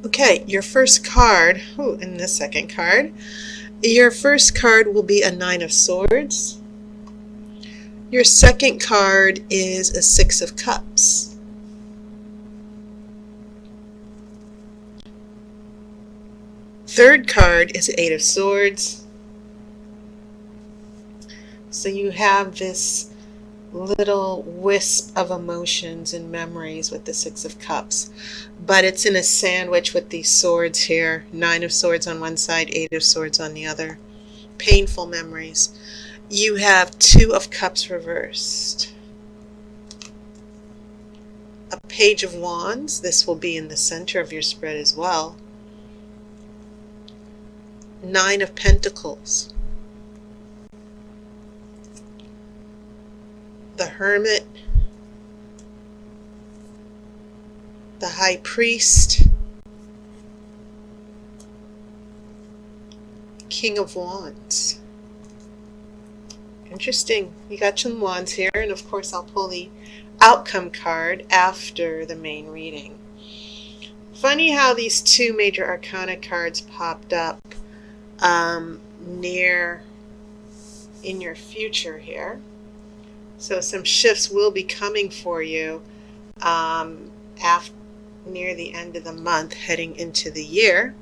Okay, your first card, and the second card. Your first card will be a Nine of Swords. Your second card is a Six of Cups. Third card is Eight of Swords. So you have this little wisp of emotions and memories with the Six of Cups, but it's in a sandwich with these swords here. Nine of Swords on one side, Eight of Swords on the other. Painful memories. You have Two of Cups reversed. A Page of Wands. This will be in the center of your spread as well. Nine of Pentacles. The Hermit. The High Priest. King of Wands. Interesting. You got some wands here, and of course I'll pull the outcome card after the main reading. Funny how these two major arcana cards popped up near in your future here. So some shifts will be coming for you near the end of the month, heading into the year.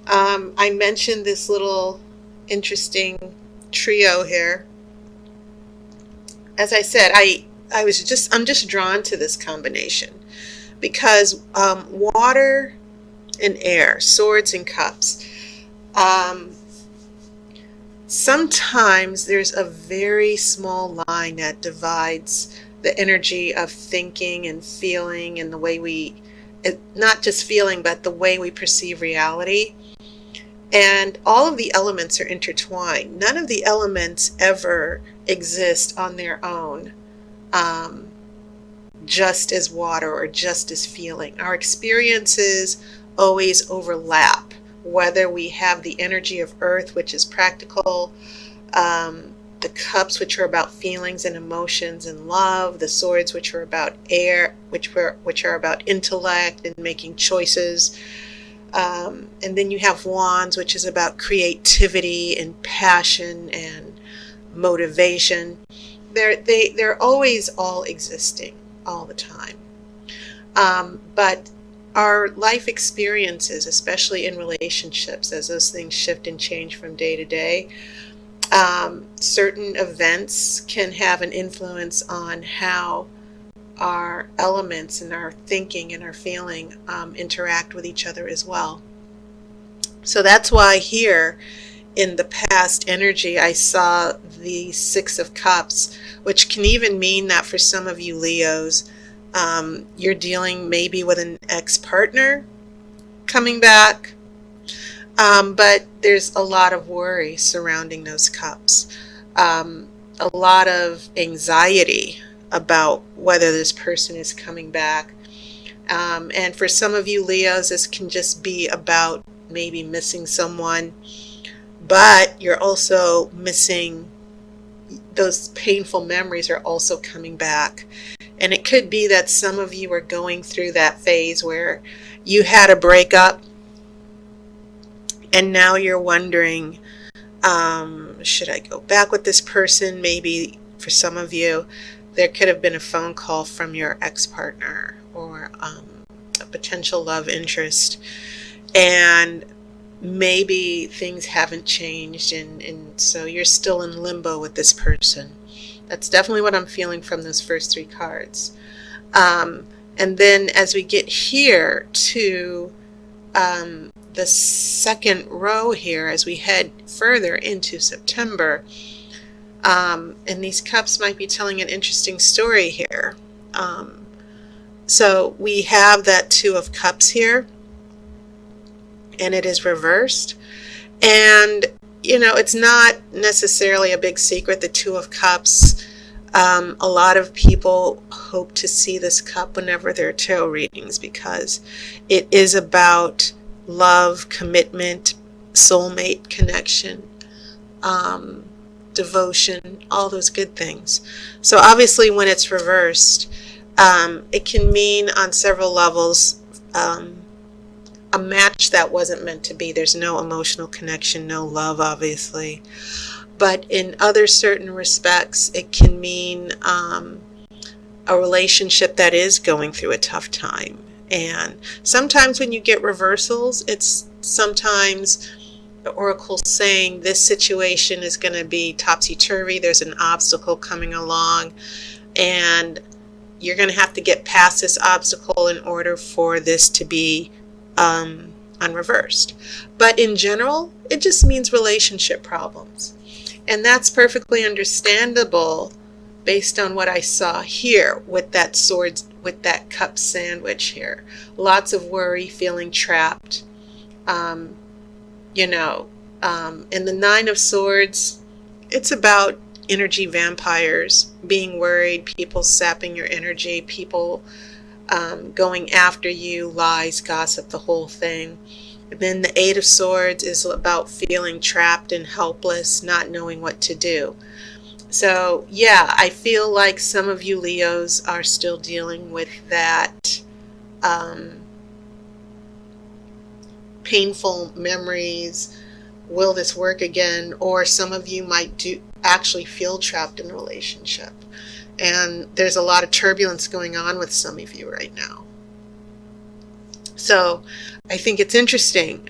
I mentioned this little interesting trio here. As I said, I'm just drawn to this combination because water and air, swords and cups. Sometimes there's a very small line that divides the energy of thinking and feeling and the way not just feeling, but the way we perceive reality. And all of the elements are intertwined. None of the elements ever exist on their own, just as water or just as feeling. Our experiences always overlap, whether we have the energy of earth, which is practical, the cups, which are about feelings and emotions and love, the swords, which are about air, which are about intellect and making choices. And then you have wands, which is about creativity and passion and motivation. They're always all existing all the time. But our life experiences, especially in relationships, as those things shift and change from day to day, certain events can have an influence on how our elements and our thinking and our feeling interact with each other as well. So that's why here in the past energy I saw the Six of Cups, which can even mean that for some of you Leos, you're dealing maybe with an ex-partner coming back, but there's a lot of worry surrounding those cups, a lot of anxiety about whether this person is coming back. And for some of you Leos, this can just be about maybe missing someone, but you're also missing, those painful memories are also coming back. And it could be that some of you are going through that phase where you had a breakup and now you're wondering, should I go back with this person? Maybe for some of you, there could have been a phone call from your ex-partner or a potential love interest, and maybe things haven't changed, and so you're still in limbo with this person. That's definitely what I'm feeling from those first three cards. And then as we get here to the second row here, as we head further into September, and these cups might be telling an interesting story here. So we have that Two of Cups here, and it is reversed. And, it's not necessarily a big secret, the Two of Cups. A lot of people hope to see this cup whenever there are tarot readings because it is about love, commitment, soulmate connection, devotion, all those good things. So obviously when it's reversed, it can mean on several levels a match that wasn't meant to be. There's no emotional connection, no love, obviously. But in other certain respects, it can mean a relationship that is going through a tough time. And sometimes when you get reversals, it's sometimes the oracle saying this situation is going to be topsy-turvy. There's an obstacle coming along, and you're going to have to get past this obstacle in order for this to be unreversed. But in general, it just means relationship problems. And that's perfectly understandable based on what I saw here with that sword, with that cup sandwich here. Lots of worry, feeling trapped. In the Nine of Swords, it's about energy vampires, being worried, people sapping your energy, people going after you, lies, gossip, the whole thing. And then the Eight of Swords is about feeling trapped and helpless, not knowing what to do. So yeah, I feel like some of you Leos are still dealing with that painful memories. Will this work again? Or some of you might actually feel trapped in a relationship. And there's a lot of turbulence going on with some of you right now. So I think it's interesting.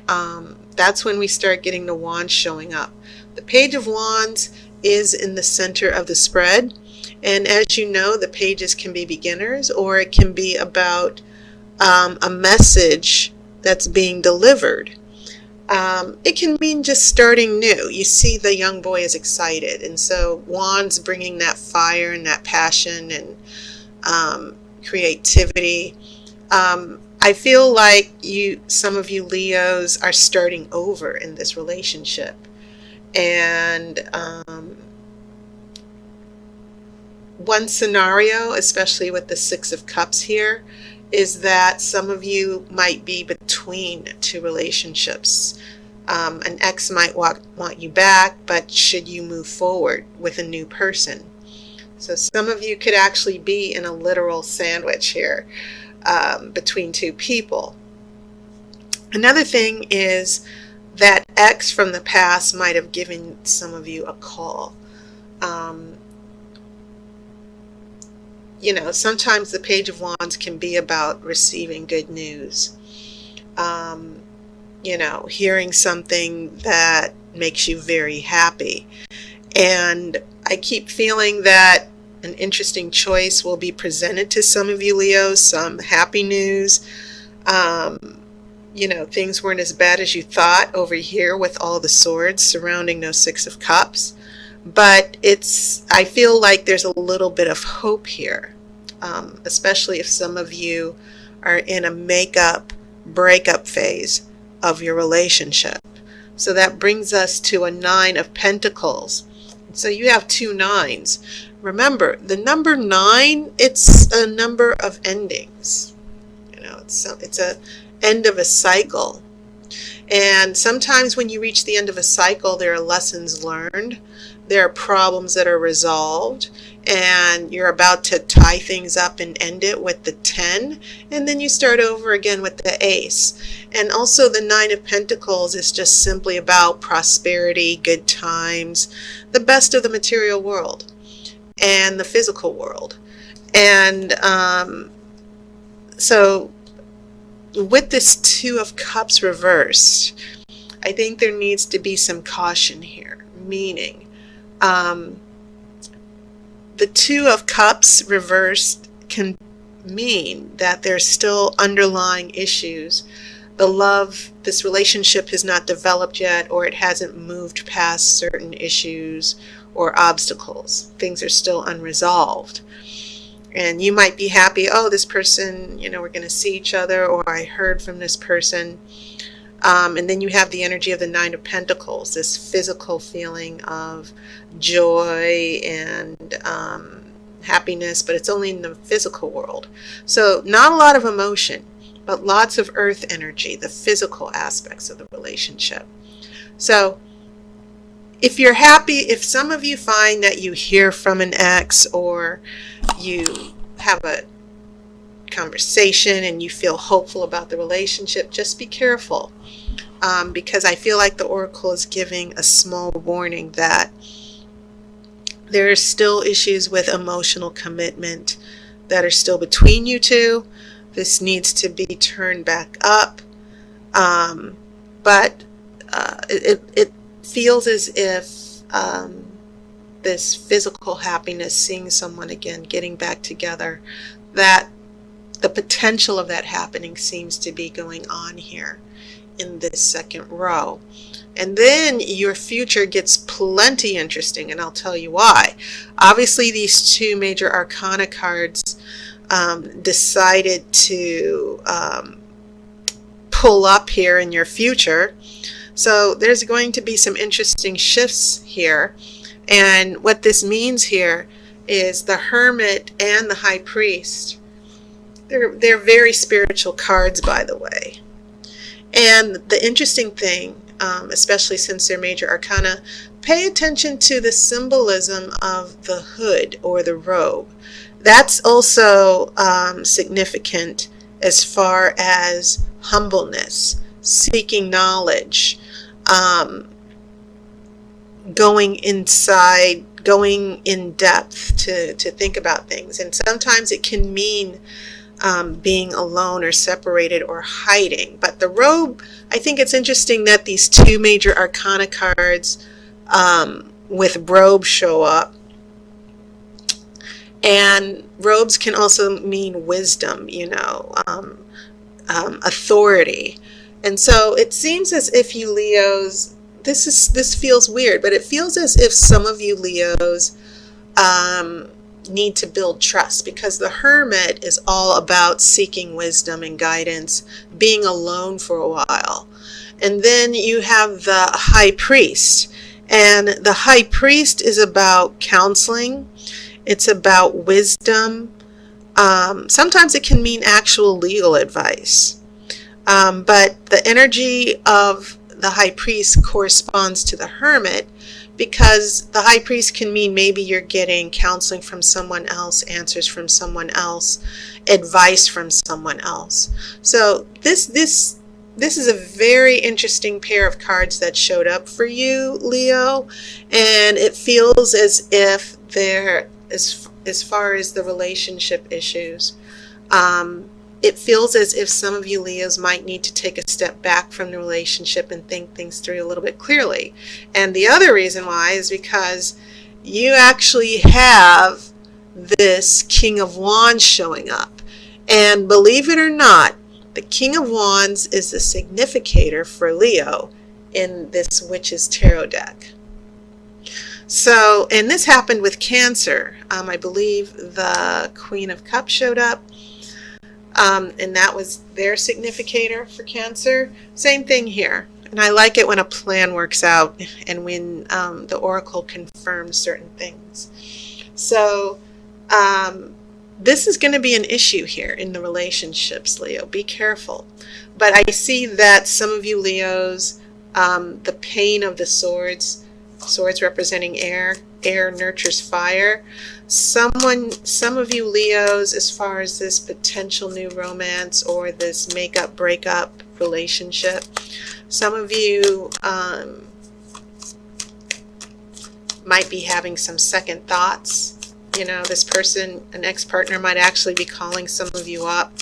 That's when we start getting the wands showing up. The Page of Wands is in the center of the spread. And as you know, the pages can be beginners, or it can be about a message that's being delivered. It can mean just starting new. You see the young boy is excited, and so wands bringing that fire and that passion and creativity. I feel like some of you Leos are starting over in this relationship. And one scenario, especially with the Six of Cups here, is that some of you might be between two relationships. An ex might want you back, but should you move forward with a new person? So some of you could actually be in a literal sandwich here between two people. Another thing is that ex from the past might have given some of you a call. Sometimes the Page of Wands can be about receiving good news. Hearing something that makes you very happy. And I keep feeling that an interesting choice will be presented to some of you Leos, some happy news. Things weren't as bad as you thought over here with all the swords surrounding those Six of Cups. But I feel like there's a little bit of hope here, especially if some of you are in a breakup phase of your relationship. So that brings us to a Nine of Pentacles. So you have two nines. Remember, the number 9, it's a number of endings. It's a end of a cycle. And sometimes when you reach the end of a cycle, there are lessons learned. There are problems that are resolved, and you're about to tie things up and end it with the 10, and then you start over again with the Ace. And also the Nine of Pentacles is just simply about prosperity, good times, the best of the material world and the physical world. And so with this Two of Cups reversed, I think there needs to be some caution here, meaning the Two of Cups reversed can mean that there's still underlying issues. This relationship has not developed yet, or it hasn't moved past certain issues or obstacles. Things are still unresolved. And you might be happy, oh, this person, we're going to see each other, or I heard from this person. And then you have the energy of the Nine of Pentacles, this physical feeling of joy and happiness, but it's only in the physical world. So not a lot of emotion, but lots of earth energy, the physical aspects of the relationship. So if you're happy, if some of you find that you hear from an ex, or you have a conversation and you feel hopeful about the relationship, just be careful. Because I feel like the Oracle is giving a small warning that there are still issues with emotional commitment that are still between you two. This needs to be turned back up. But it feels as if this physical happiness, seeing someone again, getting back together, that the potential of that happening seems to be going on here in this second row. And then your future gets plenty interesting, and I'll tell you why. Obviously, these two major arcana cards decided to pull up here in your future. So there's going to be some interesting shifts here. And what this means here is the Hermit and the High Priest. They're very spiritual cards, by the way. And the interesting thing, especially since they're major arcana, pay attention to the symbolism of the hood or the robe. That's also significant as far as humbleness, seeking knowledge, going inside, going in depth to think about things. And sometimes it can mean being alone or separated or hiding. But the robe, I think it's interesting that these two major arcana cards with robe show up. And robes can also mean wisdom, authority. And so it seems as if you Leos, this feels weird, but it feels as if some of you Leos need to build trust, because the Hermit is all about seeking wisdom and guidance, being alone for a while. And then you have the High Priest, and the High Priest is about counseling. It's about wisdom. Sometimes it can mean actual legal advice. But the energy of the High Priest corresponds to the Hermit, because the High Priest can mean maybe you're getting counseling from someone else, answers from someone else, advice from someone else. So this is a very interesting pair of cards that showed up for you, Leo, and it feels as if they're, as far as the relationship issues, it feels as if some of you Leos might need to take a step back from the relationship and think things through a little bit clearly. And the other reason why is because you actually have this King of Wands showing up. And believe it or not, the King of Wands is the significator for Leo in this Witch's Tarot deck. So, and this happened with Cancer. I believe the Queen of Cups showed up. And that was their significator for Cancer. Same thing here. And I like it when a plan works out and when the Oracle confirms certain things. So this is going to be an issue here in the relationships, Leo. Be careful. But I see that some of you Leos, the pain of the swords representing air nurtures fire. Some of you Leos, as far as this potential new romance or this make-up breakup relationship, some of you might be having some second thoughts. This person, an ex-partner, might actually be calling some of you up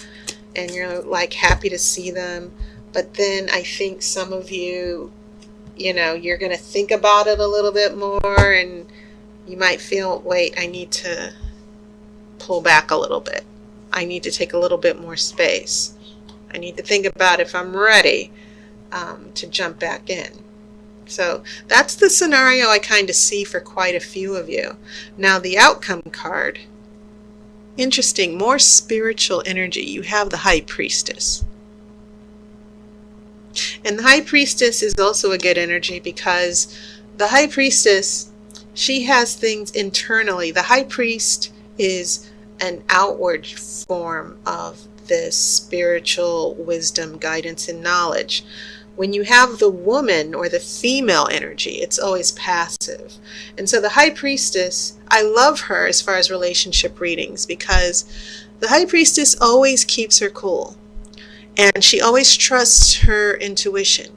and you're like happy to see them. But then I think some of you, you're going to think about it a little bit more, and you might feel, wait, I need to pull back a little bit. I need to take a little bit more space. I need to think about if I'm ready to jump back in. So that's the scenario I kind of see for quite a few of you. Now the outcome card, interesting, more spiritual energy. You have the High Priestess. And the High Priestess is also a good energy, because the High Priestess, she has things internally. The High Priest is an outward form of this spiritual wisdom, guidance, and knowledge. When you have the woman or the female energy, it's always passive. And so the High Priestess, I love her as far as relationship readings, because The high priestess always keeps her cool, and she always trusts her intuition,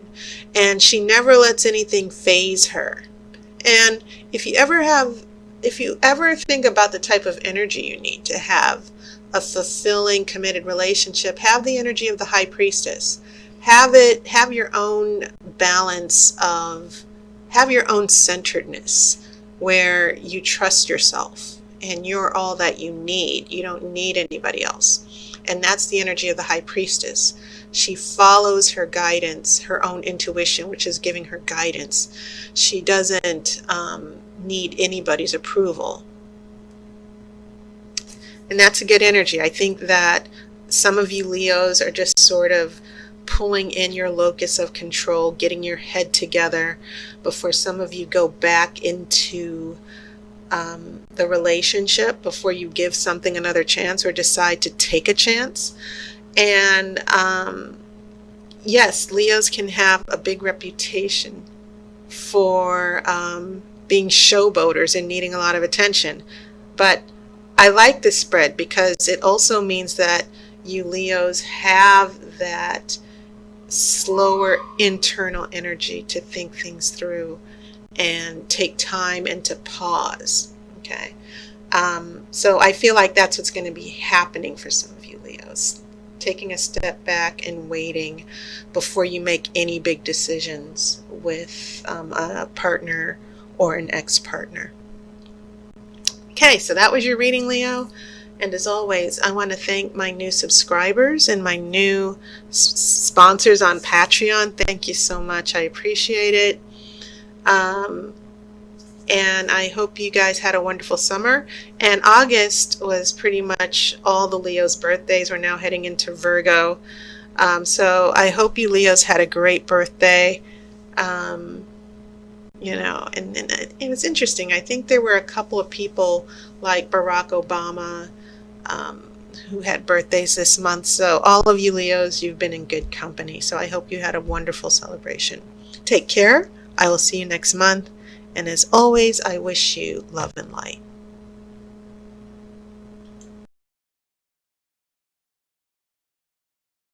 and she never lets anything phase her. And if you ever think about the type of energy you need to have a fulfilling, committed relationship, have the energy of the high priestess. Have your own balance of, have your own centeredness where you trust yourself and you're all that you need. You don't need anybody else. And that's the energy of the high priestess. She follows her guidance, her own intuition, which is giving her guidance. She doesn't need anybody's approval. And that's a good energy. I think that some of you Leos are just sort of pulling in your locus of control, getting your head together before some of you go back into the relationship, before you give something another chance or decide to take a chance. And yes, Leos can have a big reputation for being showboaters and needing a lot of attention. But I like this spread because it also means that you Leos have that slower internal energy to think things through and take time and to pause. Okay. So I feel like that's what's going to be happening for some of you Leos. Taking a step back and waiting before you make any big decisions with a partner or an ex-partner. Okay, so that was your reading, Leo. And as always, I want to thank my new subscribers and my new sponsors on Patreon. Thank you so much. I appreciate it. And I hope you guys had a wonderful summer. And August was pretty much all the Leos' birthdays. We're now heading into Virgo. So I hope you Leos had a great birthday. You know, and it was interesting. I think there were a couple of people like Barack Obama who had birthdays this month. So all of you Leos, you've been in good company. So I hope you had a wonderful celebration. Take care. I will see you next month. And as always, I wish you love and light.